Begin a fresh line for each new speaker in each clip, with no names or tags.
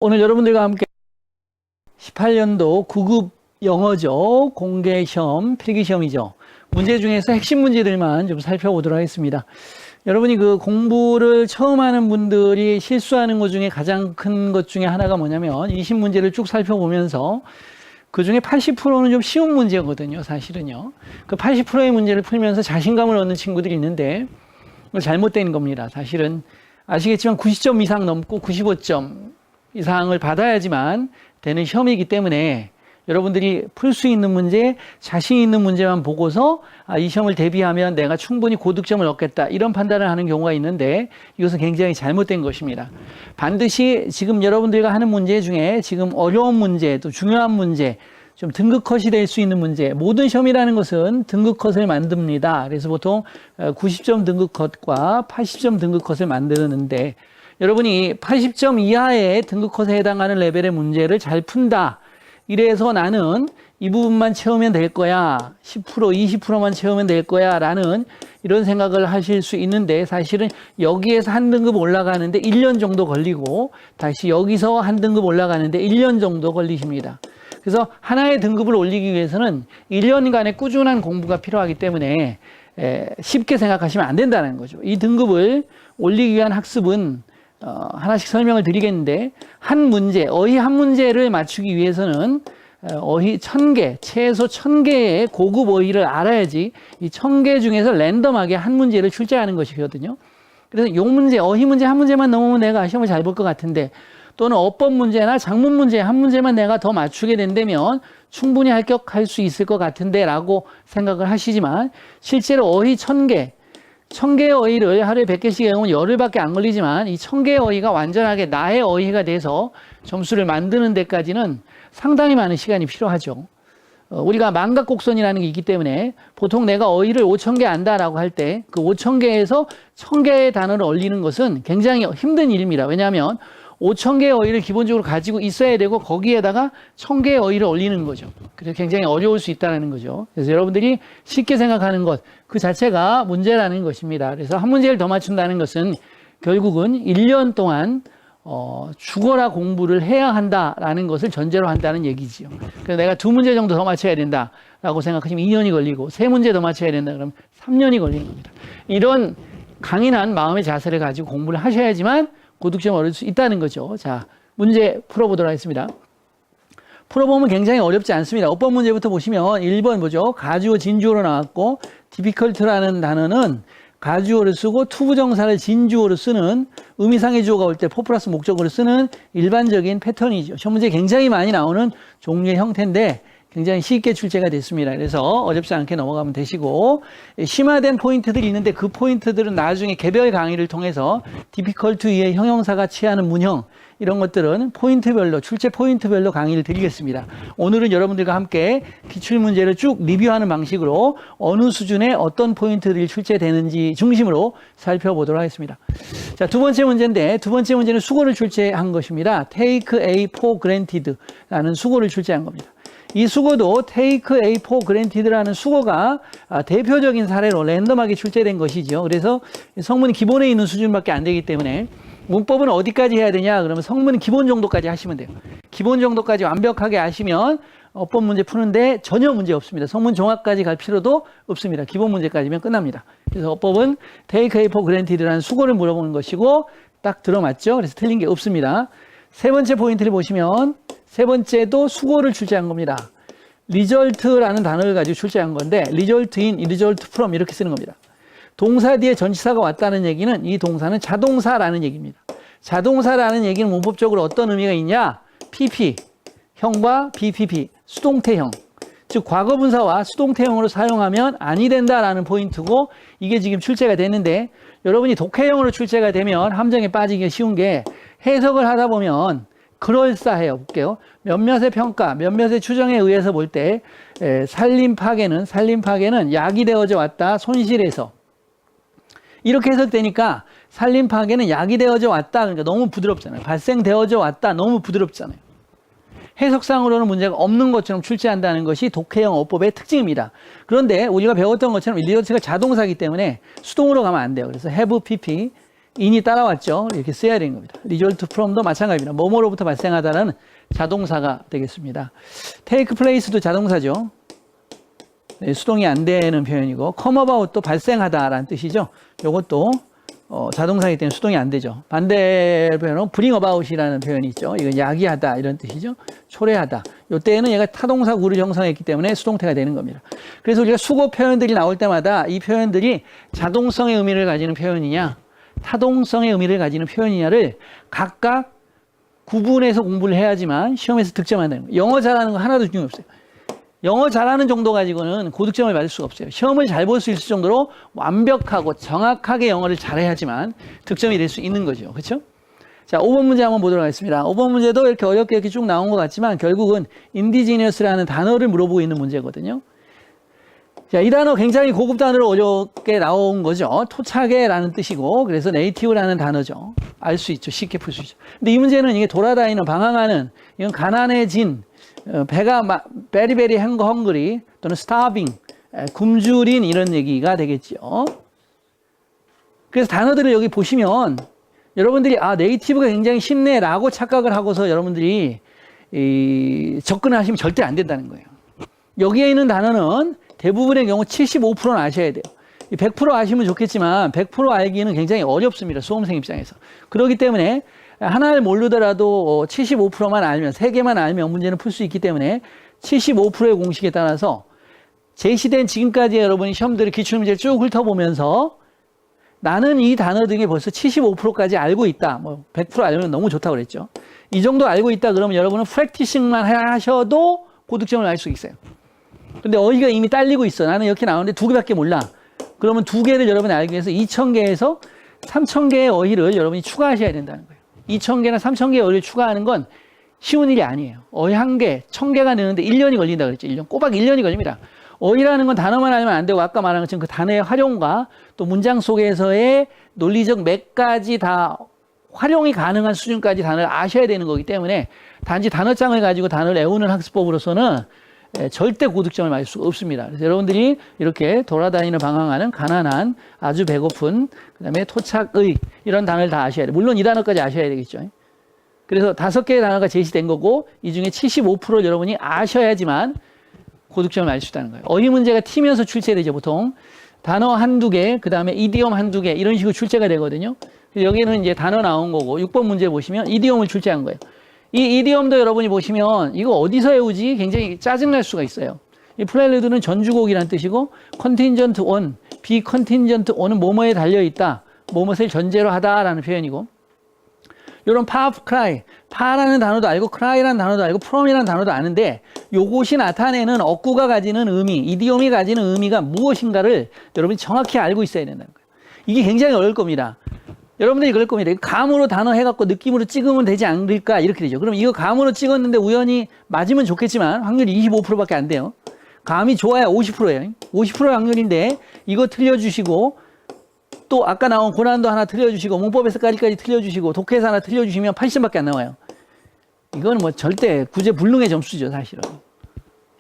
오늘 여러분들과 함께 18년도 9급 영어죠. 공개시험, 필기시험이죠. 문제 중에서 핵심 문제들만 좀 살펴보도록 하겠습니다. 여러분이 그 공부를 처음 하는 분들이 실수하는 것 중에 가장 큰 것 중에 하나가 뭐냐면 20문제를 쭉 살펴보면서 그 중에 80%는 좀 쉬운 문제거든요. 사실은요. 그 80%의 문제를 풀면서 자신감을 얻는 친구들이 있는데 잘못된 겁니다. 사실은 아시겠지만 90점 이상 넘고 95점 이상을 받아야지만 되는 시험이기 때문에 여러분들이 풀 수 있는 문제, 자신 있는 문제만 보고서 이 시험을 대비하면 내가 충분히 고득점을 얻겠다 이런 판단을 하는 경우가 있는데 이것은 굉장히 잘못된 것입니다. 반드시 지금 여러분들과 하는 문제 중에 지금 어려운 문제, 또 중요한 문제, 좀 등급컷이 될 수 있는 문제, 모든 시험이라는 것은 등급컷을 만듭니다. 그래서 보통 90점 등급컷과 80점 등급컷을 만드는데 여러분이 80점 이하의 등급컷에 해당하는 레벨의 문제를 잘 푼다. 이래서 나는 이 부분만 채우면 될 거야. 10%, 20%만 채우면 될 거야. 라는 이런 생각을 하실 수 있는데 사실은 여기에서 한 등급 올라가는데 1년 정도 걸리고 다시 여기서 한 등급 올라가는데 1년 정도 걸리십니다. 그래서 하나의 등급을 올리기 위해서는 1년간의 꾸준한 공부가 필요하기 때문에 쉽게 생각하시면 안 된다는 거죠. 이 등급을 올리기 위한 학습은 하나씩 설명을 드리겠는데 한 문제, 어휘 한 문제를 맞추기 위해서는 어휘 1000개, 최소 1000개의 고급 어휘를 알아야지 이 1000개 중에서 랜덤하게 한 문제를 출제하는 것이거든요. 그래서 요 문제, 어휘 문제 한 문제만 넘으면 내가 시험을 잘 볼 것 같은데 또는 어법 문제나 작문 문제 한 문제만 내가 더 맞추게 된다면 충분히 합격할 수 있을 것 같은데 라고 생각을 하시지만 실제로 어휘 1000개, 1000개의 어휘를 하루에 100개씩 외우면 열흘밖에 안 걸리지만 이 1000개의 어휘가 완전하게 나의 어휘가 돼서 점수를 만드는 데까지는 상당히 많은 시간이 필요하죠. 우리가 망각곡선이라는 게 있기 때문에 보통 내가 어휘를 5000개 안다라고 할 때 그 5000개에서 1000개의 단어를 올리는 것은 굉장히 힘든 일입니다. 왜냐하면 5000개의 어휘를 기본적으로 가지고 있어야 되고 거기에다가 1000개의 어휘를 올리는 거죠. 그래서 굉장히 어려울 수 있다는 거죠. 그래서 여러분들이 쉽게 생각하는 것 그 자체가 문제라는 것입니다. 그래서 한 문제를 더 맞춘다는 것은 결국은 1년 동안 죽어라 공부를 해야 한다라는 것을 전제로 한다는 얘기지요. 그래서 내가 2문제 정도 더 맞춰야 된다라고 생각하시면 2년이 걸리고 3문제 더 맞춰야 된다 그러면 3년이 걸리는 겁니다. 이런 강인한 마음의 자세를 가지고 공부를 하셔야지만 고득점을 얻을 수 있다는 거죠. 자, 문제 풀어보도록 하겠습니다. 풀어보면 굉장히 어렵지 않습니다. 어법 문제부터 보시면 1번 뭐죠? 가주어 진주어로 나왔고 difficult라는 단어는 가주어를 쓰고 투부정사를 진주어로 쓰는 의미상의 주어가 올 때 포 플러스 목적어로 쓰는 일반적인 패턴이죠. 시험 문제 굉장히 많이 나오는 종류의 형태인데 굉장히 쉽게 출제가 됐습니다. 그래서 어렵지 않게 넘어가면 되시고 심화된 포인트들이 있는데 그 포인트들은 나중에 개별 강의를 통해서 difficult 위에 형용사가 취하는 문형 이런 것들은 포인트별로 출제 포인트별로 강의를 드리겠습니다. 오늘은 여러분들과 함께 기출문제를 쭉 리뷰하는 방식으로 어느 수준의 어떤 포인트들이 출제되는지 중심으로 살펴보도록 하겠습니다. 자, 두 번째 문제인데 두 번째 문제는 수고를 출제한 것입니다. Take A for granted 라는 수고를 출제한 겁니다. 이 수고도 take A for granted라는 수고가 대표적인 사례로 랜덤하게 출제된 것이죠. 그래서 성문이 기본에 있는 수준밖에 안 되기 때문에 문법은 어디까지 해야 되냐? 그러면 성문은 기본 정도까지 하시면 돼요. 기본 정도까지 완벽하게 아시면 어법 문제 푸는데 전혀 문제 없습니다. 성문 종합까지 갈 필요도 없습니다. 기본 문제까지면 끝납니다. 그래서 어법은 take A for granted라는 수고를 물어보는 것이고 딱 들어맞죠? 그래서 틀린 게 없습니다. 세 번째 포인트를 보시면 세 번째도 수고를 출제한 겁니다. result라는 단어를 가지고 출제한 건데 result in, result from 이렇게 쓰는 겁니다. 동사 뒤에 전치사가 왔다는 얘기는 이 동사는 자동사라는 얘기입니다. 자동사라는 얘기는 문법적으로 어떤 의미가 있냐? PP, 형과 BPP, 수동태형. 즉 과거분사와 수동태형으로 사용하면 아니 된다라는 포인트고 이게 지금 출제가 됐는데 여러분이 독해형으로 출제가 되면 함정에 빠지기가 쉬운 게 해석을 하다 보면 그럴싸해요. 볼게요. 몇몇의 평가, 몇몇의 추정에 의해서 볼 때 살림 파괴는 약이 되어져 왔다. 손실에서. 이렇게 해석되니까 살림 파괴는 약이 되어져 왔다. 그러니까 너무 부드럽잖아요. 발생되어져 왔다. 너무 부드럽잖아요. 해석상으로는 문제가 없는 것처럼 출제한다는 것이 독해형 어법의 특징입니다. 그런데 우리가 배웠던 것처럼 리조트가 자동사이기 때문에 수동으로 가면 안 돼요. 그래서 have, pp, in이 따라왔죠. 이렇게 써야 되는 겁니다. result from도 마찬가지입니다. 뭐뭐로부터 발생하다는 자동사가 되겠습니다. take place도 자동사죠. 네, 수동이 안 되는 표현이고 come about도 발생하다라는 뜻이죠. 이것도 자동사이기 때문에 수동이 안 되죠. 반대 표현은 bring about이라는 표현이 있죠. 이건 야기하다 이런 뜻이죠. 초래하다. 이때는 얘가 타동사 구를 형성했기 때문에 수동태가 되는 겁니다. 그래서 우리가 수거 표현들이 나올 때마다 이 표현들이 자동성의 의미를 가지는 표현이냐 타동성의 의미를 가지는 표현이냐를 각각 구분해서 공부를 해야지만 시험에서 득점한다는 거예요. 영어 잘하는 거 하나도 중요 없어요. 영어 잘하는 정도 가지고는 고득점을 받을 수가 없어요. 시험을 잘 볼 수 있을 정도로 완벽하고 정확하게 영어를 잘해야지만 득점이 될 수 있는 거죠. 그렇죠? 자, 5번 문제 한번 보도록 하겠습니다. 5번 문제도 이렇게 어렵게 이렇게 쭉 나온 것 같지만 결국은 인디지니어스라는 단어를 물어보고 있는 문제거든요. 자, 이 단어 굉장히 고급 단어로 어렵게 나온 거죠. 토착해라는 뜻이고 그래서 네이티브라는 단어죠. 알 수 있죠. 쉽게 풀 수 있죠. 근데 이 문제는 이게 돌아다니는 방황하는 이건 가난해진 배가 베리베리 헝그리 또는 starving 굶주린 이런 얘기가 되겠죠. 그래서 단어들을 여기 보시면 여러분들이 네이티브가 굉장히 쉽네라고 착각을 하고서 여러분들이 접근을 하시면 절대 안 된다는 거예요. 여기에 있는 단어는 대부분의 경우 75%는 아셔야 돼요. 100% 아시면 좋겠지만 100% 알기는 굉장히 어렵습니다. 수험생 입장에서. 그렇기 때문에 하나를 모르더라도 75%만 알면 3개만 알면 문제는 풀 수 있기 때문에 75%의 공식에 따라서 제시된 지금까지 여러분이 시험들을 기출문제를 쭉 훑어보면서 나는 이 단어 등에 벌써 75%까지 알고 있다. 100% 알면 너무 좋다고 그랬죠. 이 정도 알고 있다 그러면 여러분은 프랙티싱만 하셔도 고득점을 알 수 있어요. 근데 어휘가 이미 딸리고 있어. 나는 이렇게 나오는데 2개밖에 몰라. 그러면 2개를 여러분이 알기 위해서 2000개에서 3000개의 어휘를 여러분이 추가하셔야 된다는 거예요. 2000개나 3000개의 어휘를 추가하는 건 쉬운 일이 아니에요. 어휘 1개, 1000개가 되는데 1년이 걸린다 그랬죠. 1년. 꼬박 1년이 걸립니다. 어휘라는 건 단어만 알면 안 되고 아까 말한 것처럼 그 단어의 활용과 또 문장 속에서의 논리적 맥까지 다 활용이 가능한 수준까지 단어를 아셔야 되는 거기 때문에 단지 단어장을 가지고 단어를 외우는 학습법으로서는 절대 고득점을 맞을 수가 없습니다. 그래서 여러분들이 이렇게 돌아다니는 방황하는 가난한 아주 배고픈 그다음에 토착의 이런 단어를 다 아셔야 돼요. 물론 이 단어까지 아셔야 되겠죠. 그래서 5개의 단어가 제시된 거고 이 중에 75%를 여러분이 아셔야지만 고득점을 맞을 수 있다는 거예요. 어휘 문제가 튀면서 출제되죠. 보통 단어 한두 개, 그 다음에 이디엄 한두 개 이런 식으로 출제가 되거든요. 여기는 이제 단어 나온 거고 6번 문제 보시면 이디엄을 출제한 거예요. 이 이디엄도 여러분이 보시면 이거 어디서 외우지? 굉장히 짜증날 수가 있어요. 이 프렐루드는 전주곡이라는 뜻이고 컨틴전트 on, 비컨틴전트 on은 뭐뭐에 달려있다. 뭐뭇을 전제로 하다라는 표현이고 이런 파, cry, 파라는 단어도 알고 cry라는 단어도 알고 from이라는 단어도 아는데 요것이 나타내는 어구가 가지는 의미, 이디엄이 가지는 의미가 무엇인가를 여러분이 정확히 알고 있어야 된다는 거예요. 이게 굉장히 어려울 겁니다. 여러분들이 그럴 겁니다. 감으로 단어 해갖고 느낌으로 찍으면 되지 않을까 이렇게 되죠. 그럼 이거 감으로 찍었는데 우연히 맞으면 좋겠지만 확률이 25%밖에 안 돼요. 감이 좋아야 50%예요. 50%의 확률인데 이거 틀려주시고 또 아까 나온 고난도 하나 틀려주시고 문법에서까지 틀려주시고 독해에서 하나 틀려주시면 80밖에 안 나와요. 이거는 뭐 절대 구제불능의 점수죠 사실은.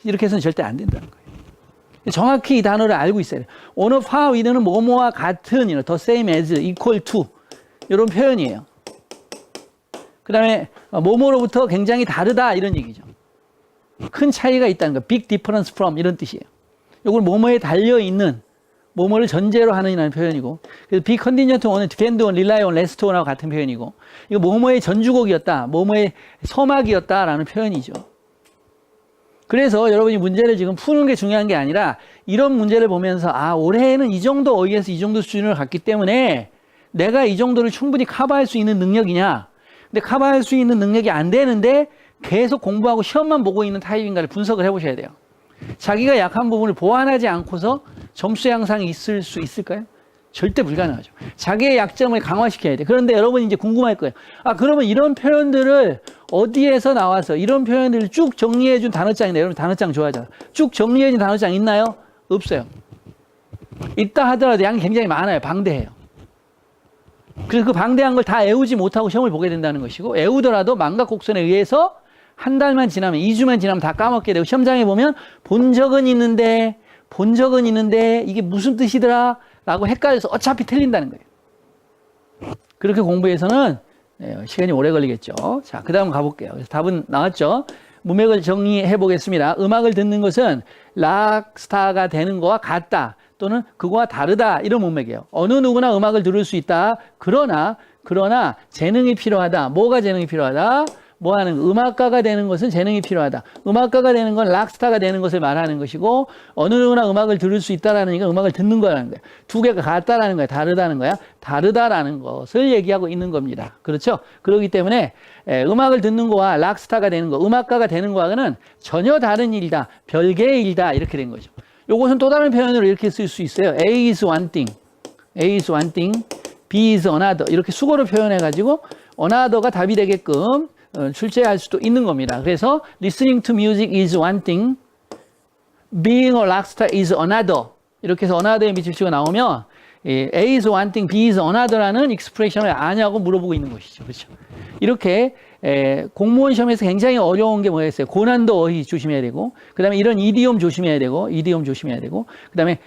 이렇게 해서는 절대 안 된다는 거예요. 정확히 이 단어를 알고 있어야 돼요. on a par with는 뭐뭐와 같은, the same as, equal to 이런 표현이에요. 그 다음에 뭐뭐로부터 굉장히 다르다 이런 얘기죠. 큰 차이가 있다는 거. big difference from 이런 뜻이에요. 이걸 뭐뭐에 달려있는 뭐뭐를 전제로 하는이라는 표현이고 그래서 be contingent on은 depend on, rely on, rest on하고 같은 표현이고 이거 뭐뭐의 전주곡이었다. 뭐뭐의 서막이었다라는 표현이죠. 그래서 여러분이 문제를 지금 푸는 게 중요한 게 아니라 이런 문제를 보면서 올해에는 이 정도 어휘에서 이 정도 수준을 갔기 때문에 내가 이 정도를 충분히 커버할 수 있는 능력이냐 근데 커버할 수 있는 능력이 안 되는데 계속 공부하고 시험만 보고 있는 타입인가를 분석을 해보셔야 돼요. 자기가 약한 부분을 보완하지 않고서 점수 향상이 있을 수 있을까요? 절대 불가능하죠. 자기의 약점을 강화시켜야 돼. 그런데 여러분이 이제 궁금할 거예요. 그러면 이런 표현들을 어디에서 나와서 이런 표현들을 쭉 정리해준 단어장인데 여러분 단어장 좋아하잖아. 쭉 정리해준 단어장 있나요? 없어요. 있다 하더라도 양이 굉장히 많아요. 방대해요. 그래서 그 방대한 걸 다 외우지 못하고 시험을 보게 된다는 것이고 외우더라도 망각곡선에 의해서 한 달만 지나면 2주만 지나면 다 까먹게 되고 시험장에 보면 본 적은 있는데 이게 무슨 뜻이더라 라고 헷갈려서 어차피 틀린다는 거예요. 그렇게 공부해서는 시간이 오래 걸리겠죠. 자, 그 다음 가볼게요. 그래서 답은 나왔죠. 문맥을 정리해 보겠습니다. 음악을 듣는 것은 락스타가 되는 거와 같다. 또는 그거와 다르다. 이런 문맥이에요. 어느 누구나 음악을 들을 수 있다. 그러나 재능이 필요하다. 뭐가 재능이 필요하다? 뭐 하는 거? 음악가가 되는 것은 재능이 필요하다. 음악가가 되는 건 락스타가 되는 것을 말하는 것이고 어느 누구나 음악을 들을 수 있다라는 얘기가 음악을 듣는 거라는 거예요. 두 개가 같다라는 거야. 다르다는 거야. 다르다라는 것을 얘기하고 있는 겁니다. 그렇죠? 그렇기 때문에 음악을 듣는 거와 락스타가 되는 거, 음악가가 되는 거와는 전혀 다른 일이다. 별개의 일이다. 이렇게 된 거죠. 요것은 또 다른 표현으로 이렇게 쓸 수 있어요. A is one thing. A is one thing. B is another. 이렇게 수거로 표현해가지고 another가 답이 되게끔 출제할 수도 있는 겁니다. 그래서 listening to music is one thing, being a rockstar is another. 이렇게 해서 another의 밑줄치가 나오면 A is one thing, B is another라는 익스프레션을 아냐고 물어보고 있는 것이죠. 그렇죠? 이렇게 공무원 시험에서 굉장히 어려운 게 뭐였어요? 고난도 어휘 조심해야 되고, 그 다음에 이런 이디옴 조심해야 되고, 그 다음에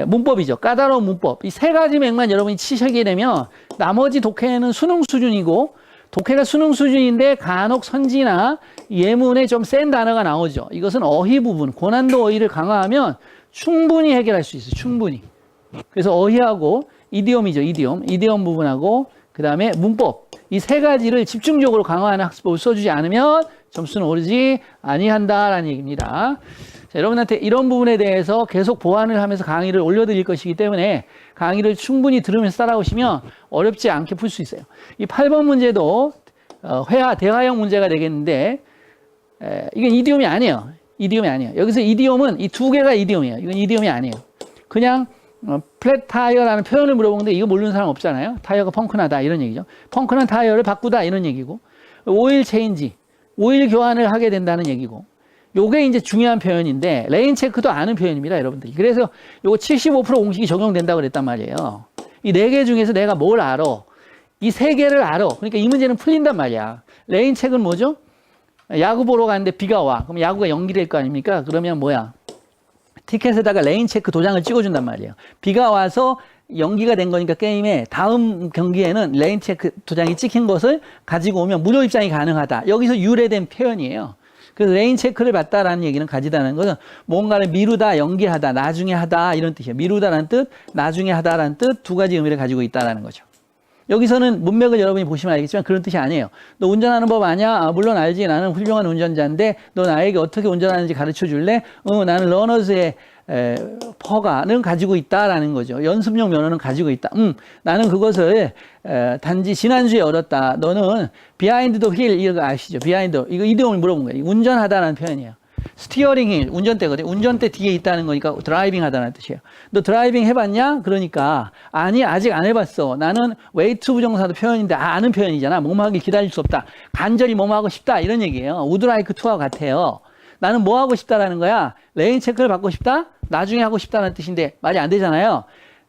문법이죠. 까다로운 문법. 이 세 가지 맥만 여러분이 치시게 되면 나머지 독해는 수능 수준이고, 독해가 수능 수준인데 간혹 선지나 예문에 좀 센 단어가 나오죠. 이것은 어휘 부분, 고난도 어휘를 강화하면 충분히 해결할 수 있어요. 충분히. 그래서 어휘하고 이디옴이죠. 이디옴 부분하고 그 다음에 문법. 이 세 가지를 집중적으로 강화하는 학습법을 써주지 않으면 점수는 오르지 아니한다라는 얘기입니다. 자, 여러분한테 이런 부분에 대해서 계속 보완을 하면서 강의를 올려드릴 것이기 때문에 강의를 충분히 들으면서 따라오시면 어렵지 않게 풀 수 있어요. 이 8번 문제도 대화형 문제가 되겠는데 이건 이디옴이 아니에요. 여기서 이디옴은 이 두 개가 이디옴이에요. 이건 이디옴이 아니에요. 그냥 플랫 타이어라는 표현을 물어보는데 이거 모르는 사람 없잖아요. 타이어가 펑크나다 이런 얘기죠. 펑크난 타이어를 바꾸다 이런 얘기고, 오일 체인지, 오일 교환을 하게 된다는 얘기고, 요게 이제 중요한 표현인데 레인 체크도 아는 표현입니다, 여러분들이. 그래서 요거 75% 공식이 적용된다고 그랬단 말이에요. 이 네 개 중에서 내가 뭘 알아? 이 세 개를 알아. 그러니까 이 문제는 풀린단 말이야. 레인 체크는 뭐죠? 야구 보러 가는데 비가 와. 그럼 야구가 연기될 거 아닙니까? 그러면 뭐야? 티켓에다가 레인 체크 도장을 찍어준단 말이에요. 비가 와서 연기가 된 거니까 게임에 다음 경기에는 레인 체크 도장이 찍힌 것을 가지고 오면 무료 입장이 가능하다. 여기서 유래된 표현이에요. 그래서 레인 체크를 받다라는 얘기는 가지다는 것은 뭔가를 미루다, 연기하다, 나중에 하다 이런 뜻이에요. 미루다라는 뜻, 나중에 하다라는 뜻 두 가지 의미를 가지고 있다라는 거죠. 여기서는 문맥을 여러분이 보시면 알겠지만 그런 뜻이 아니에요. 너 운전하는 법 아냐? 물론 알지. 나는 훌륭한 운전자인데 너 나에게 어떻게 운전하는지 가르쳐 줄래? 나는 러너즈의 퍼가는 가지고 있다라는 거죠. 연습용 면허는 가지고 있다. 나는 그것을 단지 지난주에 얻었다. 너는 비하인드 더 힐 이거 아시죠? 비하인드 이거 이디옴을 물어본 거예요. 운전하다라는 표현이에요. 스티어링 힐 운전대거든요. 운전대 뒤에 있다는 거니까 드라이빙 하다는 뜻이에요. 너 드라이빙 해봤냐? 그러니까 아니 아직 안 해봤어. 나는 웨이트 부정사도 표현인데 아는 표현이잖아. 뭐뭐하길 기다릴 수 없다. 간절히 뭐뭐하고 싶다 이런 얘기예요. 우드라이크 투와 같아요. 나는 뭐 하고 싶다라는 거야? 레인 체크를 받고 싶다? 나중에 하고 싶다는 뜻인데 말이 안 되잖아요.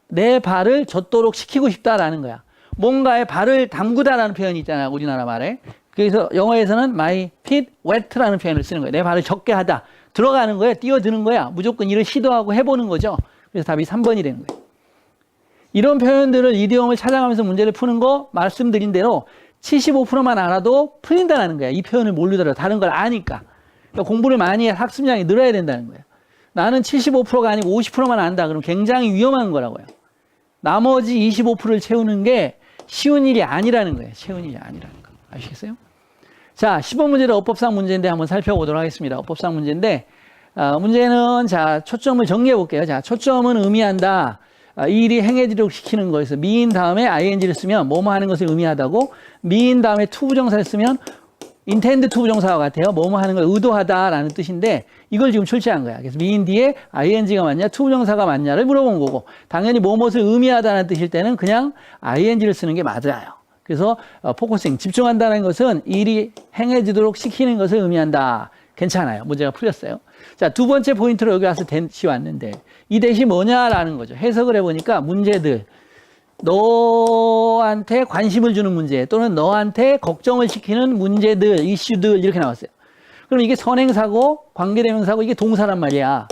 내 발을 젖도록 시키고 싶다라는 거야. 뭔가에 발을 담그다라는 표현이 있잖아요. 우리나라 말에. 그래서 영어에서는 my feet wet라는 표현을 쓰는 거예요. 내 발을 젖게 하다. 들어가는 거예요. 뛰어드는 거야. 무조건 일을 시도하고 해보는 거죠. 그래서 답이 3번이 되는 거예요. 이런 표현들을 이디옴을 찾아가면서 문제를 푸는 거 말씀드린 대로 75%만 알아도 풀린다는 거야. 이 표현을 모르더라도 다른 걸 아니까. 그러니까 공부를 많이 해 학습량이 늘어야 된다는 거예요. 나는 75%가 아니고 50%만 안다. 그럼 굉장히 위험한 거라고요. 나머지 25%를 채우는 게 쉬운 일이 아니라는 거예요. 쉬운 일이 아니라는 거. 아시겠어요? 자, 10번 문제는 어법상 문제인데 한번 살펴보도록 하겠습니다. 어법상 문제인데, 문제는 자, 초점을 정리해 볼게요. 자, 초점은 의미한다. 이 일이 행해지도록 시키는 거에서 미인 다음에 ing를 쓰면 뭐뭐 하는 것을 의미하다고, 미인 다음에 to 부정사를 쓰면 intend to 부정사와 같아요. 뭐뭐 하는 걸 의도하다라는 뜻인데 이걸 지금 출제한 거야. 그래서 미인 뒤에 ing가 맞냐, to 부정사가 맞냐를 물어본 거고, 당연히 뭐뭇을 의미하다는 뜻일 때는 그냥 ing를 쓰는 게 맞아요. 그래서 포커싱, 집중한다는 것은 일이 행해지도록 시키는 것을 의미한다. 괜찮아요. 문제가 풀렸어요. 자, 두 번째 포인트로 여기 와서 대시 왔는데 이 대시 뭐냐라는 거죠. 해석을 해보니까 문제들, 너한테 관심을 주는 문제 또는 너한테 걱정을 시키는 문제들, 이슈들 이렇게 나왔어요. 그럼 이게 선행사고 관계대명사고 이게 동사란 말이야.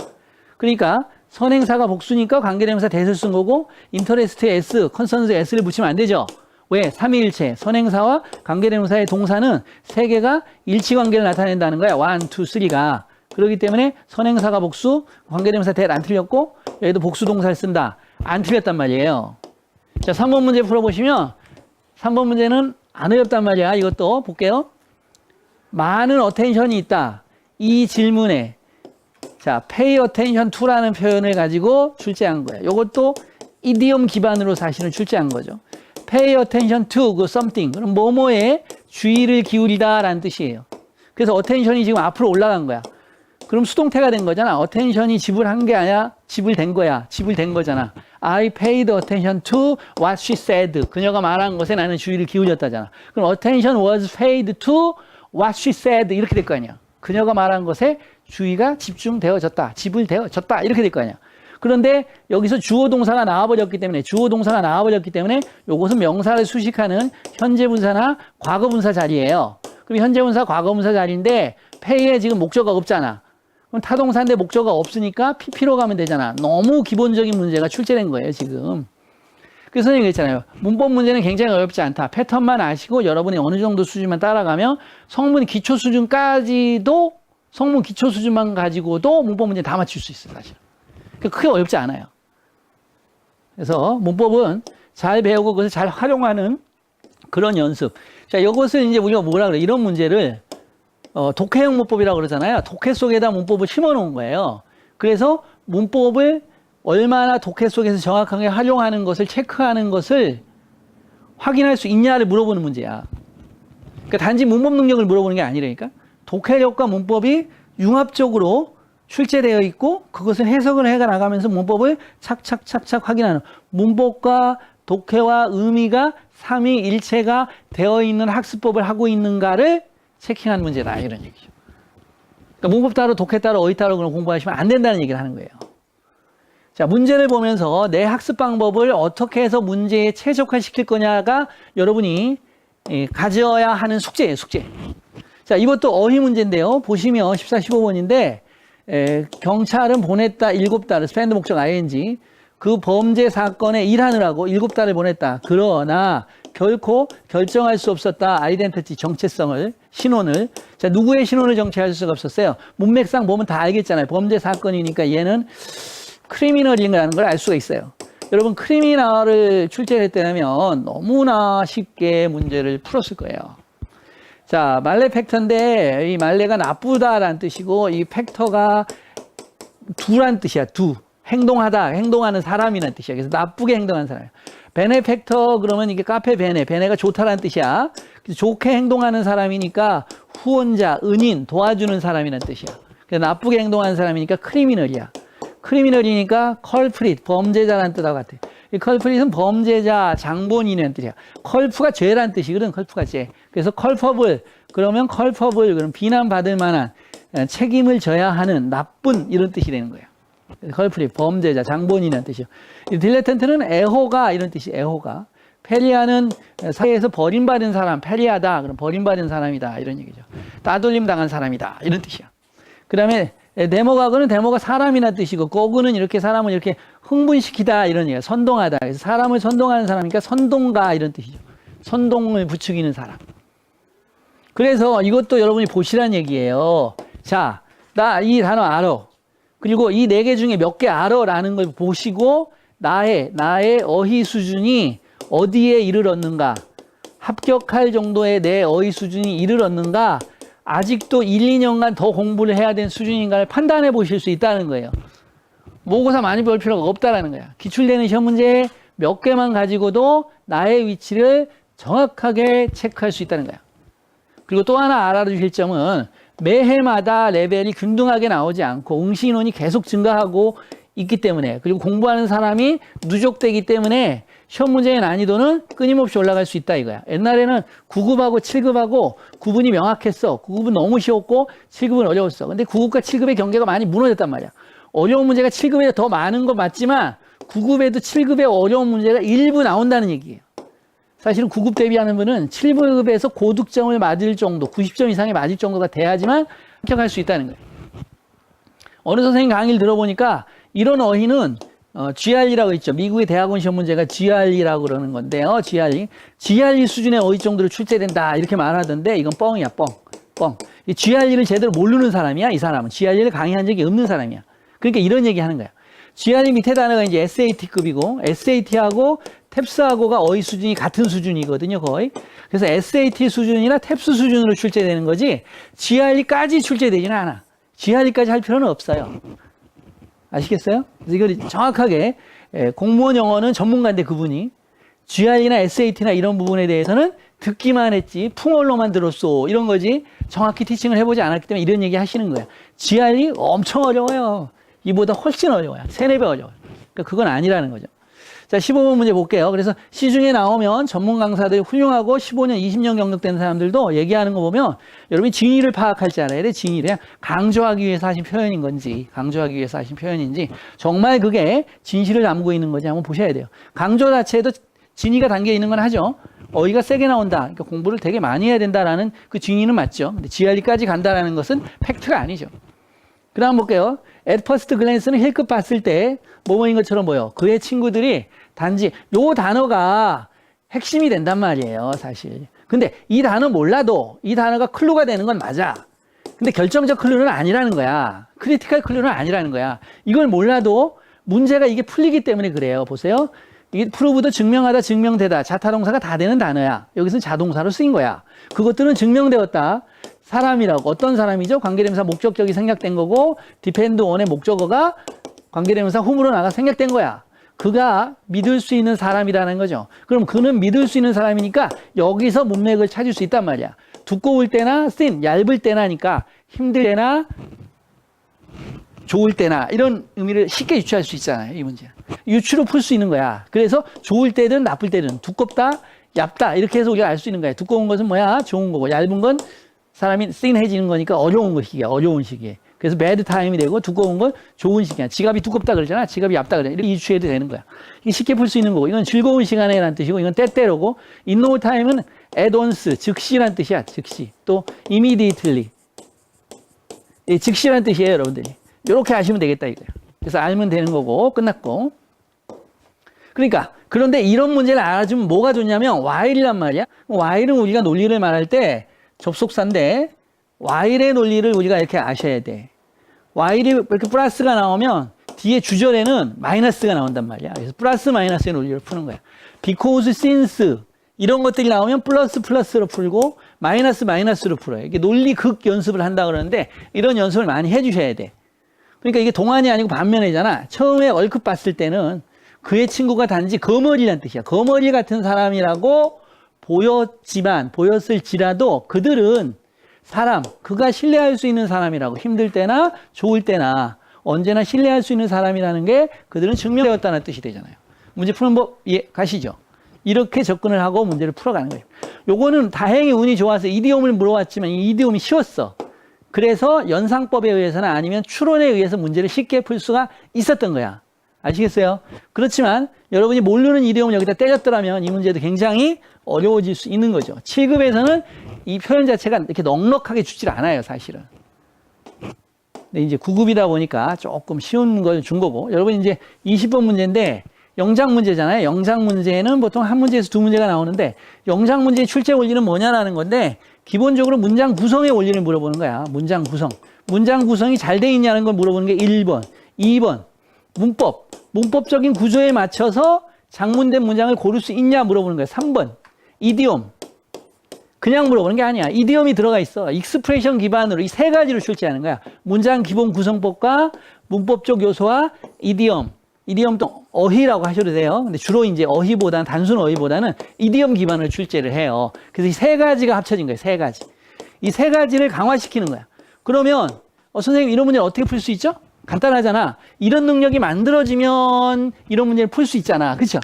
그러니까 선행사가 복수니까 관계대명사 대를 쓴 거고 인터레스트에 s, 컨선스 s를 붙이면 안 되죠. 왜? 삼위일체. 선행사와 관계대명사의 동사는 세 개가 일치관계를 나타낸다는 거야. 1, 2, 3가. 그렇기 때문에 선행사가 복수, 관계대명사 that 안 틀렸고 여기도 복수 동사를 쓴다. 안 틀렸단 말이에요. 자, 3번 문제 풀어보시면 3번 문제는 안 어렵단 말이야. 이것도 볼게요. 많은 어텐션이 있다. 이 질문에 자, pay attention to라는 표현을 가지고 출제한 거예요. 이것도 이디엄 기반으로 사실은 출제한 거죠. pay attention to 그 something. 그럼 뭐뭐에 주의를 기울이다라는 뜻이에요. 그래서 attention이 지금 앞으로 올라간 거야. 그럼 수동태가 된 거잖아. attention이 지불한 게 아니라 지불된 거야. 지불된 거잖아. I paid attention to what she said. 그녀가 말한 것에 나는 주의를 기울였다잖아. 그럼 attention was paid to what she said. 이렇게 될 거 아니야. 그녀가 말한 것에 주의가 집중되어졌다. 지불되어졌다. 이렇게 될 거 아니야. 그런데 여기서 주어 동사가 나와버렸기 때문에 요것은 명사를 수식하는 현재 분사나 과거 분사 자리예요. 그럼 현재 분사, 과거 분사 자리인데 pay에 지금 목적어가 없잖아. 그럼 타동사인데 목적어가 없으니까 PP로 가면 되잖아. 너무 기본적인 문제가 출제된 거예요, 지금. 그래서 선생님이 그랬잖아요. 문법 문제는 굉장히 어렵지 않다. 패턴만 아시고 여러분이 어느 정도 수준만 따라가면 성문 기초 수준까지도 성문 기초 수준만 가지고도 문법 문제 다 맞출 수 있어요, 사실. 그러니까 크게 어렵지 않아요. 그래서 문법은 잘 배우고 그것을 잘 활용하는 그런 연습. 자, 이것을 이제 우리가 뭐라 그래? 이런 문제를 독해형 문법이라고 그러잖아요. 독해 속에다 문법을 심어 놓은 거예요. 그래서 문법을 얼마나 독해 속에서 정확하게 활용하는 것을 체크하는 것을 확인할 수 있냐를 물어보는 문제야. 그러니까 단지 문법 능력을 물어보는 게 아니라니까. 독해력과 문법이 융합적으로 출제되어 있고 그것을 해석을 해가 나가면서 문법을 착착착착 확인하는 문법과 독해와 의미가 삼위일체가 되어 있는 학습법을 하고 있는가를 체킹한 문제다. 이런 얘기죠. 그러니까 문법 따로 독해 따로 어휘 따로 그런 공부하시면 안 된다는 얘기를 하는 거예요. 자, 문제를 보면서 내 학습 방법을 어떻게 해서 문제에 최적화시킬 거냐가 여러분이 가져야 하는 숙제예요, 숙제. 자, 이것도 어휘 문제인데요. 보시면 14, 15번인데 경찰은 보냈다 7달을 spend 목적 ing 그 범죄 사건에 일하느라고 7달을 보냈다. 그러나 결코 결정할 수 없었다. 아이덴티티 정체성을 신원을. 자, 누구의 신원을 정체할 수가 없었어요. 문맥상 보면 다 알겠잖아요. 범죄 사건이니까 얘는 크리미널이라는 걸 알 수가 있어요. 여러분 크리미널을 출제했다면 너무나 쉽게 문제를 풀었을 거예요. 자, 말레 팩터인데 이 말레가 나쁘다라는 뜻이고 이 팩터가 두란 뜻이야. 두. 행동하다, 행동하는 사람이라는 뜻이야. 그래서 나쁘게 행동하는 사람. 베네팩터 그러면 이게 카페 베네가 좋다라는 뜻이야. 그래서 좋게 행동하는 사람이니까 후원자, 은인, 도와주는 사람이라는 뜻이야. 그래서 나쁘게 행동하는 사람이니까 크리미널이야. 크리미널이니까 컬프릿, 범죄자라는 뜻하고 같아. 이 컬프릿은 범죄자, 장본인이라는 뜻이야. 컬프가 죄라는 뜻이거든. 컬프가 죄. 그래서 컬퍼블, 그러면 컬퍼블, 그럼 비난받을 만한 책임을 져야 하는 나쁜 이런 뜻이 되는 거예요. 컬프릿, 범죄자, 장본인이라는 뜻이요. 이 딜레턴트는 애호가 이런 뜻이 애호가. 페리아는 사회에서 버림받은 사람, 페리아다. 그럼 버림받은 사람이다. 이런 얘기죠. 따돌림 당한 사람이다. 이런 뜻이야. 그 다음에 데모가그는 데모가 사람이라는 뜻이고, 고그는 이렇게 사람을 이렇게 흥분시키다. 이런 얘기야. 선동하다. 그래서 사람을 선동하는 사람이니까 선동가. 이런 뜻이죠. 선동을 부추기는 사람. 그래서 이것도 여러분이 보시라는 얘기예요. 자, 나 이 단어 알아. 그리고 이 4개 중에 몇 개 알아라는 걸 보시고 나의 어휘 수준이 어디에 이르렀는가, 합격할 정도의 내 어휘 수준이 이르렀는가, 아직도 1, 2년간 더 공부를 해야 되는 수준인가를 판단해 보실 수 있다는 거예요. 모의고사 많이 볼 필요가 없다라는 거야. 기출되는 시험 문제 몇 개만 가지고도 나의 위치를 정확하게 체크할 수 있다는 거야. 그리고 또 하나 알아두실 점은 매해마다 레벨이 균등하게 나오지 않고 응시 인원이 계속 증가하고 있기 때문에, 그리고 공부하는 사람이 누적되기 때문에 시험 문제의 난이도는 끊임없이 올라갈 수 있다 이거야. 옛날에는 9급하고 7급하고 구분이 명확했어. 9급은 너무 쉬웠고 7급은 어려웠어. 근데 9급과 7급의 경계가 많이 무너졌단 말이야. 어려운 문제가 7급에 더 많은 건 맞지만 9급에도 7급의 어려운 문제가 일부 나온다는 얘기예요. 사실은 9급 대비하는 분은 7급에서 고득점을 맞을 정도, 90점 이상이 맞을 정도가 돼야지만 합격할 수 있다는 거예요. 어느 선생님 강의를 들어보니까 이런 어휘는 GRE라고 있죠. 미국의 대학원 시험 문제가 GRE라고 그러는 건데요. GRE. GRE 수준의 어휘 정도로 출제된다. 이렇게 말하던데 이건 뻥이야, 뻥. 이 GRE를 제대로 모르는 사람이야, 이 사람은. GRE를 강의한 적이 없는 사람이야. 그러니까 이런 얘기 하는 거야. GRE 밑에 단어가 이제 SAT급이고, SAT하고 탭스하고가 어휘 수준이 같은 수준이거든요, 거의. 그래서 SAT 수준이나 탭스 수준으로 출제되는 거지, GRE까지 출제되지는 않아. GRE까지 할 필요는 없어요. 아시겠어요? 그래서 이걸 정확하게, 공무원 영어는 전문가인데 그분이, GRE나 SAT나 이런 부분에 대해서는 듣기만 했지, 풍월로만 들었어. 이런 거지, 정확히 티칭을 해보지 않았기 때문에 이런 얘기 하시는 거예요. GRE 엄청 어려워요. 이보다 훨씬 어려워요. 3-4배 어려워요. 그러니까 그건 아니라는 거죠. 자, 15번 문제 볼게요. 그래서 시중에 나오면 전문 강사들이 훌륭하고 15년, 20년 경력된 사람들도 얘기하는 거 보면 여러분이 진위를 파악할 줄 알아야 돼. 진위를. 강조하기 위해서 하신 표현인 건지, 강조하기 위해서 하신 표현인지, 정말 그게 진실을 담고 있는 건지 한번 보셔야 돼요. 강조 자체에도 진위가 담겨 있는 건 하죠. 어휘가 세게 나온다. 그러니까 공부를 되게 많이 해야 된다라는 그 진위는 맞죠. 근데 GRE까지 간다라는 것은 팩트가 아니죠. 그 다음 볼게요. at first glance는 힐끗 봤을 때 뭐뭐인 것처럼 보여. 그의 친구들이 단지 요 단어가 핵심이 된단 말이에요, 사실. 근데 이 단어 몰라도 이 단어가 클루가 되는 건 맞아. 근데 결정적 클루는 아니라는 거야. 크리티컬 클루는 아니라는 거야. 이걸 몰라도 문제가 이게 풀리기 때문에 그래요. 보세요. 이게 프로브도 증명하다, 증명되다. 자타동사가 다 되는 단어야. 여기서는 자동사로 쓰인 거야. 그것들은 증명되었다. 사람이라고. 어떤 사람이죠? 관계대명사 목적격이 생략된 거고, 디펜드 원의 목적어가 관계대명사 홈으로 나가 생략된 거야. 그가 믿을 수 있는 사람이라는 거죠. 그럼 그는 믿을 수 있는 사람이니까 여기서 문맥을 찾을 수 있단 말이야. 두꺼울 때나 thin, 얇을 때나니까 힘들 때나 좋을 때나 이런 의미를 쉽게 유추할 수 있잖아요. 이 문제. 유추로 풀 수 있는 거야. 그래서 좋을 때든 나쁠 때든 두껍다, 얇다 이렇게 해서 우리가 알 수 있는 거야. 두꺼운 것은 뭐야? 좋은 거고 얇은 건 사람이 thin해지는 거니까 어려운 시기야. 어려운 시기에. 그래서 bad time이 되고 두꺼운 건 좋은 시기야. 지갑이 두껍다 그러잖아. 지갑이 얇다 그러잖아. 이렇게 유추해도 되는 거야. 이게 쉽게 풀 수 있는 거고. 이건 즐거운 시간에 라는 뜻이고 이건 때때로고 in no time은 at once, 즉시라는 뜻이야. 즉시. 또 immediately. 즉시라는 뜻이에요, 여러분들이. 이렇게 아시면 되겠다 이거예요. 그래서 알면 되는 거고 끝났고. 그러니까 그런데 이런 문제를 알아주면 뭐가 좋냐면 while이란 말이야. while은 우리가 논리를 말할 때 접속사인데 while의 논리를 우리가 이렇게 아셔야 돼. while이 이렇게 플러스가 나오면 뒤에 주절에는 마이너스가 나온단 말이야. 그래서 플러스 마이너스의 논리를 푸는 거야. because, since 이런 것들이 나오면 플러스 플러스로 풀고 마이너스 마이너스로 풀어요. 이게 논리 극 연습을 한다 그러는데 이런 연습을 많이 해주셔야 돼. 그러니까 이게 동안이 아니고 반면이잖아. 처음에 얼핏 봤을 때는 그의 친구가 단지 거머리란 뜻이야. 거머리 같은 사람이라고 보였을지라도 그들은 사람, 그가 신뢰할 수 있는 사람이라고 힘들 때나 좋을 때나 언제나 신뢰할 수 있는 사람이라는 게 그들은 증명되었다는 뜻이 되잖아요. 문제 푸는 법 가시죠. 이렇게 접근을 하고 문제를 풀어가는 거예요. 요거는 다행히 운이 좋아서 이디옴을 물어봤지만 이 이디옴이 쉬웠어. 그래서 연상법에 의해서나 아니면 추론에 의해서 문제를 쉽게 풀 수가 있었던 거야. 아시겠어요? 그렇지만 여러분이 모르는 이디옴을 여기다 때렸더라면 이 문제도 굉장히 어려워질 수 있는 거죠. 7급에서는 이 표현 자체가 이렇게 넉넉하게 주질 않아요, 사실은. 근데 이제 9급이다 보니까 조금 쉬운 걸 준 거고. 여러분 이제 20번 문제인데 영장 문제잖아요. 영장 문제는 보통 한 문제에서 두 문제가 나오는데 영장 문제의 출제 원리는 뭐냐라는 건데 기본적으로 문장 구성의 원리를 물어보는 거야. 문장 구성. 문장 구성이 잘 돼 있냐는 걸 물어보는 게 1번. 2번. 문법. 문법적인 구조에 맞춰서 장문된 문장을 고를 수 있냐 물어보는 거야. 3번. 이디옴. 그냥 물어보는 게 아니야. 이디옴이 들어가 있어. 익스프레션 기반으로 이 세 가지를 출제하는 거야. 문장 기본 구성법과 문법적 요소와 이디옴. 이디옴도 어휘라고 하셔도 돼요. 근데 주로 이제 어휘보다는, 단순 어휘보다는 이디옴 기반을 출제를 해요. 그래서 이 세 가지가 합쳐진 거예요. 세 가지. 이 세 가지를 강화시키는 거야. 그러면, 선생님 이런 문제를 어떻게 풀 수 있죠? 간단하잖아. 이런 능력이 만들어지면 이런 문제를 풀 수 있잖아. 그렇죠?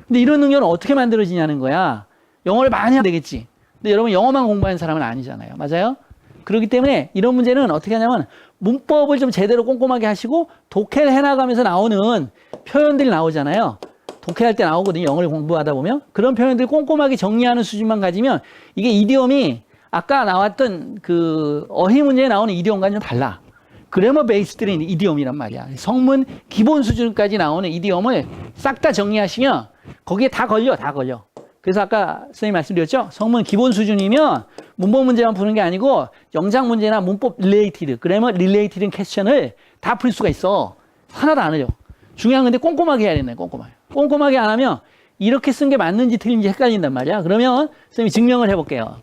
근데 이런 능력은 어떻게 만들어지냐는 거야. 영어를 많이 하면 되겠지. 근데 여러분 영어만 공부하는 사람은 아니잖아요. 맞아요? 그렇기 때문에 이런 문제는 어떻게 하냐면 문법을 좀 제대로 꼼꼼하게 하시고 독해를 해나가면서 나오는 표현들이 나오잖아요. 독해할 때 나오거든요. 영어를 공부하다 보면. 그런 표현들을 꼼꼼하게 정리하는 수준만 가지면 이게 이디옴이 아까 나왔던 그 어휘 문제에 나오는 이디옴과는 좀 달라. 그래머 베이스드인 이디엄이란 말이야. 성문 기본 수준까지 나오는 이디엄을 싹 다 정리하시면 거기에 다 걸려. 그래서 아까 선생님 말씀드렸죠? 성문 기본 수준이면 문법 문제만 푸는 게 아니고 영작 문제나 문법 릴레이티드, 그래머 릴레이티드 퀘스천을 다 풀 수가 있어. 하나도 안 어려. 중요한 건데 꼼꼼하게 해야 된다. 꼼꼼하게 안 하면 이렇게 쓴 게 맞는지 틀린지 헷갈린단 말이야. 그러면 선생님이 증명을 해볼게요.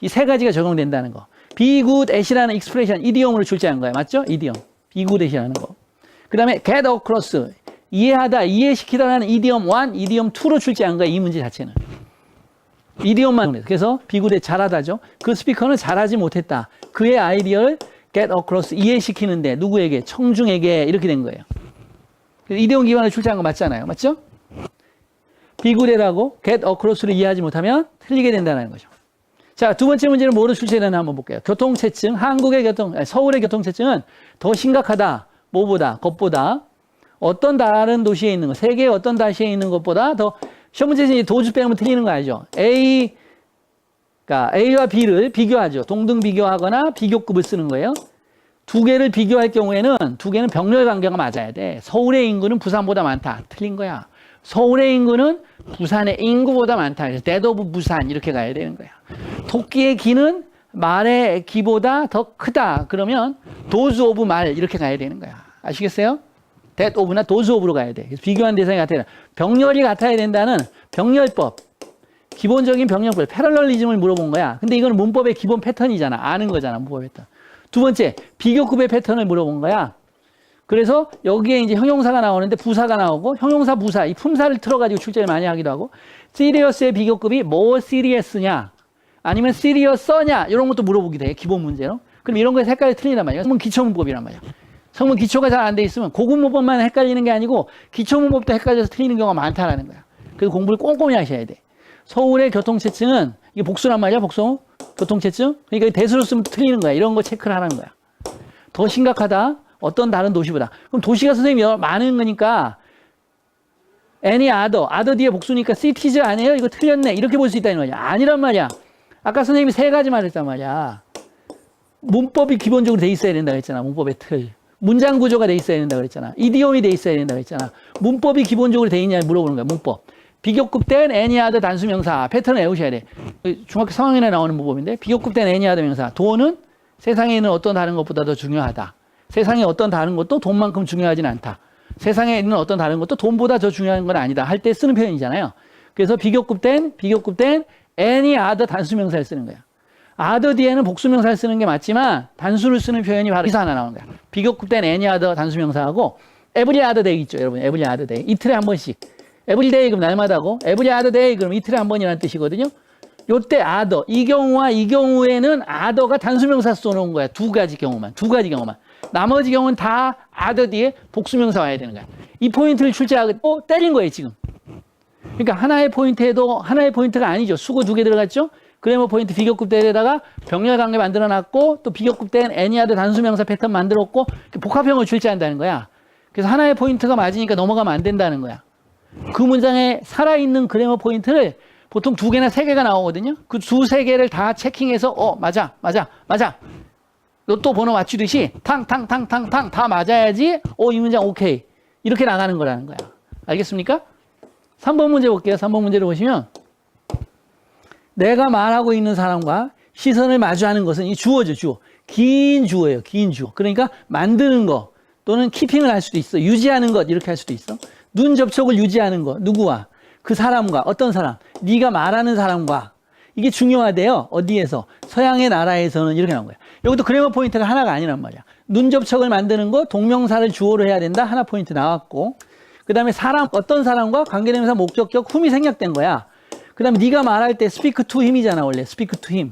이 세 가지가 적용된다는 거. be good at이라는 익스프레션 이디엄으로 출제한 거야. 맞죠? 이디엄. be good at이라는 거. 그 다음에 get across. 이해하다, 이해시키다라는 이디엄 1, 이디엄 2로 출제한 거야. 이 문제 자체는. 이디엄만. 그래서 be good at 잘하다죠. 그 스피커는 잘하지 못했다. 그의 아이디어를 get across 이해시키는데 누구에게? 청중에게 이렇게 된 거예요. 이디엄 기반으로 출제한 거 맞잖아요. 맞죠? be good at하고 get across를 이해하지 못하면 틀리게 된다는 거죠. 자, 두 번째 문제는 뭐로 출제되나 한번 볼게요. 교통체증, 서울의 교통체증은 더 심각하다. 뭐보다? 것보다. 어떤 다른 도시에 있는 것, 세계의 어떤 도시에 있는 것보다 더, 시험 문제에서 도주 빼면 틀리는 거 알죠? 그러니까 A와 B를 비교하죠. 동등 비교하거나 비교급을 쓰는 거예요. 두 개를 비교할 경우에는 두 개는 병렬 관계가 맞아야 돼. 서울의 인구는 부산보다 많다. 틀린 거야. 서울의 인구는 부산의 인구보다 많다. 그래서 that of 부산 이렇게 가야 되는 거야. 토끼의 기는 말의 기보다 더 크다. 그러면 those of 말 이렇게 가야 되는 거야. 아시겠어요? that of나 those of로 가야 돼. 그래서 비교한 대상이 같아야 돼. 병렬이 같아야 된다는 병렬법. 기본적인 병렬법, 패러럴리즘을 물어본 거야. 근데 이건 문법의 기본 패턴이잖아. 아는 거잖아. 문법의 패턴. 두 번째, 비교급의 패턴을 물어본 거야. 그래서 여기에 이제 형용사가 나오는데 부사가 나오고 형용사 부사 이 품사를 틀어가지고 출제를 많이 하기도 하고 serious의 비교급이 more serious냐 아니면 serious냐 이런 것도 물어보기도 해. 기본 문제로. 그럼 이런 거에 색깔이 틀린단 말이야. 성문 기초문법이란 말이야. 성문 기초가 잘 안 돼 있으면 고급 문법만 헷갈리는 게 아니고 기초 문법도 헷갈려서 틀리는 경우가 많다라는 거야. 그래서 공부를 꼼꼼히 하셔야 돼. 서울의 교통체증은 이게 복수란 말이야. 복수. 교통체증. 그러니까 대수로 쓰면 틀리는 거야. 이런 거 체크를 하는 거야. 더 심각하다. 어떤 다른 도시보다. 그럼 도시가 선생님이 많은 거니까 any other 뒤에 복수니까 cities 아니에요? 이거 틀렸네. 이렇게 볼 수 있다는 말이야. 아니란 말이야. 아까 선생님이 세 가지 말했단 말이야. 문법이 기본적으로 돼 있어야 된다고 했잖아. 문법의 틀. 문장 구조가 돼 있어야 된다고 그랬잖아. 이디옴이 돼 있어야 된다고 했잖아. 문법이 기본적으로 돼 있냐 물어보는 거야. 문법. 비교급된 any other 단수명사 패턴을 외우셔야 돼. 중학교 3학년에 나오는 문법인데 비교급된 any other 명사. 돈은 세상에 있는 어떤 다른 것보다 더 중요하다. 세상에 어떤 다른 것도 돈만큼 중요하진 않다. 세상에 있는 어떤 다른 것도 돈보다 더 중요한 건 아니다. 할 때 쓰는 표현이잖아요. 그래서 비교급된 any other 단수명사를 쓰는 거야. other 뒤에는 복수명사를 쓰는 게 맞지만 단수를 쓰는 표현이 바로 여기서 하나 나오는 거야. 비교급된 any other 단수명사하고 every other day 있죠. 여러분 every other day. 이틀에 한 번씩. every day 그럼 날마다고 every other day 그럼 이틀에 한 번이라는 뜻이거든요. 요때 other 이 경우와 이 경우에는 other가 단수명사 써놓은 거야. 두 가지 경우만. 나머지 경우는 다 other 뒤에 복수명사 와야 되는 거야. 이 포인트를 출제하고 때린 거예요, 지금. 그러니까 하나의 포인트에도 하나의 포인트가 아니죠. 수고 두 개 들어갔죠? 그래머 포인트 비교급대에다가 병렬 관계 만들어 놨고 또 비교급된 any other 단수명사 패턴 만들었고 복합형을 출제한다는 거야. 그래서 하나의 포인트가 맞으니까 넘어가면 안 된다는 거야. 그 문장에 살아있는 그래머 포인트를 보통 두 개나 세 개가 나오거든요. 그 두세 개를 다 체킹해서 맞아. 로또 번호 맞추듯이 탕탕 다 맞아야지 이 문장 오케이 이렇게 나가는 거라는 거야. 알겠습니까? 3번 문제 볼게요. 3번 문제를 보시면 내가 말하고 있는 사람과 시선을 마주하는 것은 이 주어죠. 주어. 긴 주어예요. 긴 주어. 그러니까 만드는 거 또는 키핑을 할 수도 있어. 유지하는 것 이렇게 할 수도 있어. 눈 접촉을 유지하는 거 누구와? 그 사람과 어떤 사람? 네가 말하는 사람과 이게 중요하대요. 어디에서? 서양의 나라에서는 이렇게 나온 거야. 이것도 그래머 포인트가 하나가 아니란 말이야. 눈 접촉을 만드는 거 동명사를 주어로 해야 된다. 하나 포인트 나왔고 그 다음에 사람 어떤 사람과 관계대명사 목적격 훔이 생략된 거야. 그 다음에 네가 말할 때 speak to him이잖아. 원래 speak to him.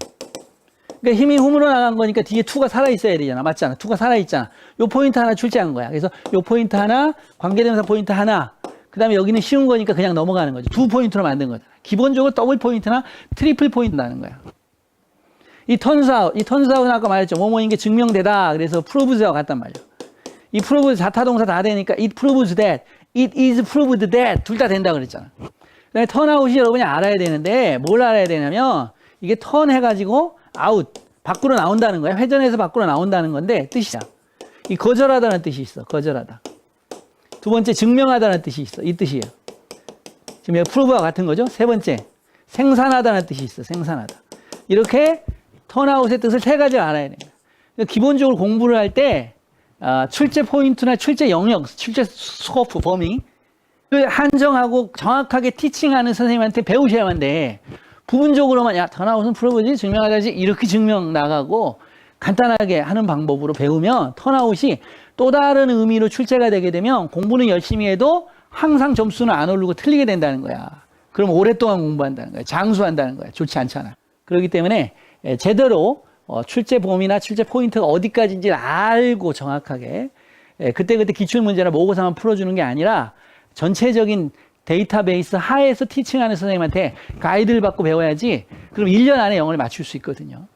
그러니까 힘이 훔으로 나간 거니까 뒤에 to가 살아있어야 되잖아. 맞잖아. to가 살아있잖아. 요 포인트 하나 출제한 거야. 그래서 요 포인트 하나 관계대명사 포인트 하나 그 다음에 여기는 쉬운 거니까 그냥 넘어가는 거죠. 두 포인트로 만든 거잖아. 기본적으로 더블 포인트나 트리플 포인트 나는 거야. 이 턴스아웃은 아까 말했죠. 뭐뭐인 게 증명되다. 그래서 proves와 같단 말이야. 이 prove 자타동사 다 되니까 it proves that, it is proved that 둘 다 된다 그랬잖아. 그다음에 턴아웃이 여러분이 알아야 되는데 뭘 알아야 되냐면 이게 턴 해가지고 아웃 밖으로 나온다는 거야. 회전해서 밖으로 나온다는 건데 뜻이야. 이 거절하다는 뜻이 있어. 거절하다. 두 번째 증명하다는 뜻이 있어. 이 뜻이에요. 지금 여기 프로브와 같은 거죠. 세 번째 생산하다는 뜻이 있어. 생산하다. 이렇게 턴아웃의 뜻을 세 가지 알아야 돼요. 기본적으로 공부를 할 때 출제 포인트나 출제 영역, 출제 스코프, 범위 를 한정하고 정확하게 티칭하는 선생님한테 배우셔야만 돼. 부분적으로만 야 턴아웃은 프로브지 증명하다지 이렇게 증명 나가고 간단하게 하는 방법으로 배우면 턴아웃이 또 다른 의미로 출제가 되게 되면 공부는 열심히 해도 항상 점수는 안 오르고 틀리게 된다는 거야. 그럼 오랫동안 공부한다는 거야. 장수한다는 거야. 좋지 않잖아. 그렇기 때문에 제대로 출제 범위나 출제 포인트가 어디까지인지를 알고 정확하게 그때그때 기출문제나 모의고사만 풀어주는 게 아니라 전체적인 데이터베이스 하에서 티칭하는 선생님한테 가이드를 받고 배워야지. 그럼 1년 안에 영어를 맞출 수 있거든요.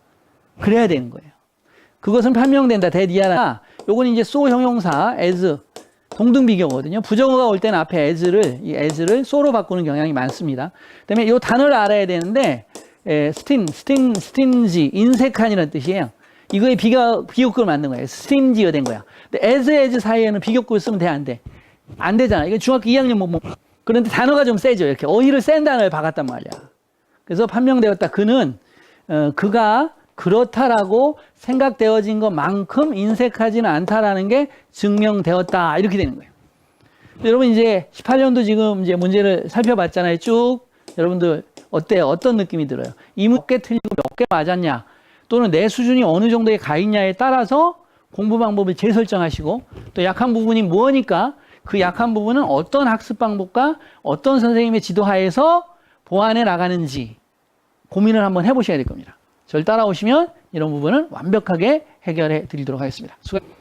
그래야 되는 거예요. 그것은 판명된다. 대디아나 요건 이제 so 형용사 as 동등비교거든요. 부정어가 올 때는 앞에 as를 so로 바꾸는 경향이 많습니다. 그다음에 요 단어를 알아야 되는데 stingy, 인색한이라는 뜻이에요. 이거에 비교급을 만든 거예요. stingy가 된 거야. 근데 as 사이에는 비교급을 쓰면 돼, 안 돼? 안 되잖아. 이거 중학교 2학년 그런데 단어가 좀 세죠. 이렇게 어휘를 센 단어를 박았단 말이야. 그래서 판명되었다. 그는 그가 그렇다라고 생각되어진 것만큼 인색하지는 않다라는 게 증명되었다. 이렇게 되는 거예요. 여러분 이제 18년도 지금 이제 문제를 살펴봤잖아요. 쭉 여러분들 어때요? 어떤 느낌이 들어요? 이 몇 개 틀리고 몇 개 맞았냐? 또는 내 수준이 어느 정도에 가 있냐에 따라서 공부 방법을 재설정하시고 또 약한 부분이 뭐니까 그 약한 부분은 어떤 학습 방법과 어떤 선생님의 지도하에서 보완해 나가는지 고민을 한번 해보셔야 될 겁니다. 저를 따라오시면 이런 부분을 완벽하게 해결해 드리도록 하겠습니다. 수고하셨습니다.